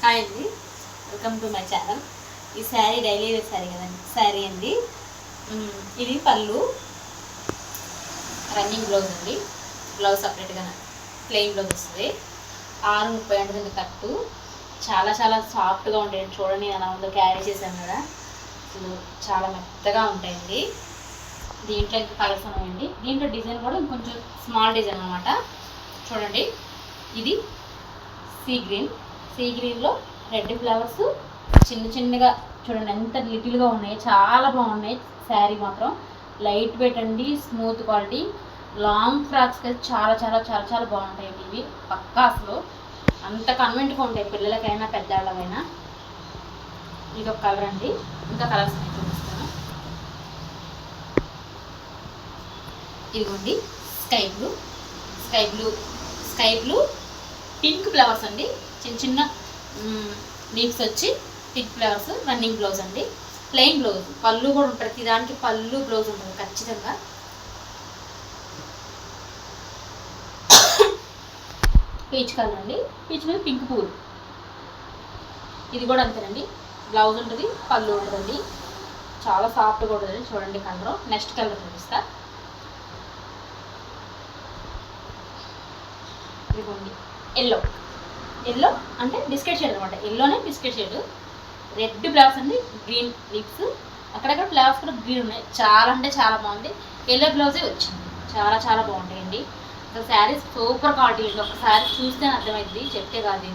Hi అండి, welcome to my channel. ఈ sari daily wear sari కదండి, శారీ అండి. ఇది పళ్ళు, రన్నింగ్ బ్లౌజ్ అండి. బ్లౌజ్ సపరేట్గా ప్లెయిన్ బ్లౌజ్ వస్తుంది. 6:30 అంటే కట్టు. చాలా చాలా సాఫ్ట్గా ఉంటాయండి. చూడండి ఎలా ఉందో, క్యారీ చేశాను కదా, అసలు చాలా మెత్తగా ఉంటాయండి. దీంట్లో ఇంకా కలర్స్ ఉన్నాయండి. దీంట్లో డిజైన్ కూడా ఇంకొంచెం స్మాల్ డిజైన్ అనమాట. చూడండి, ఇది సీ గ్రీన్లో రెడ్ ఫ్లవర్స్ చిన్న చిన్నగా చూడండి, ఎంత లిటిల్గా ఉన్నాయి. చాలా బాగున్నాయి. శారీ మాత్రం లైట్ వెయిట్ అండి, స్మూత్ క్వాలిటీ. లాంగ్ ఫ్రాక్స్కి అయితే చాలా చాలా చాలా చాలా బాగుంటాయండి. ఇవి పక్కా అసలు అంత కన్వెంట్గా ఉంటాయి, పిల్లలకైనా పెద్దవాళ్ళకైనా. ఇది ఒక కలర్ అండి. ఇంకా కలర్స్ నేను చూపిస్తాను. ఇదిగోండి, స్కై బ్లూ పింక్ ఫ్లవర్స్ అండి. చిన్న చిన్న లీవ్స్ వచ్చి పింక్ ఫ్లవర్స్. రన్నింగ్ బ్లౌజ్ అండి, ప్లెయిన్ బ్లౌజ్. పళ్ళు కూడా ఉంటుంది, ప్రతి దానికి పళ్ళు బ్లౌజ్ ఉంటుంది ఖచ్చితంగా. పీచ్ కలర్ అండి, పీచ్ మీద పింక్ పూలు. ఇది కూడా అంతేనండి, బ్లౌజ్ ఉంటుంది, పళ్ళు ఉంటుందండి. చాలా సాఫ్ట్గా ఉంటుంది. చూడండి కలర్. నెక్స్ట్ కలర్ చూపిస్తా. ఇదిగోండి, ఎల్లో అంటే బిస్కెట్ షేడ్ అనమాట. ఎల్లోనే బిస్కెట్ షేడ్. రెడ్ ఫ్లవర్స్ అండి, గ్రీన్ లీవ్స్. అక్కడక్కడ ఫ్లవర్స్ కూడా గ్రీన్ ఉన్నాయి. చాలా అంటే చాలా బాగుంది. ఎల్లో బ్లౌజే వచ్చింది. చాలా చాలా బాగుంటాయండి. అసలు శారీస్ సూపర్ క్వాలిటీ అండి. ఒకసారి చూస్తే అర్థమైంది, చెప్తే కాదు.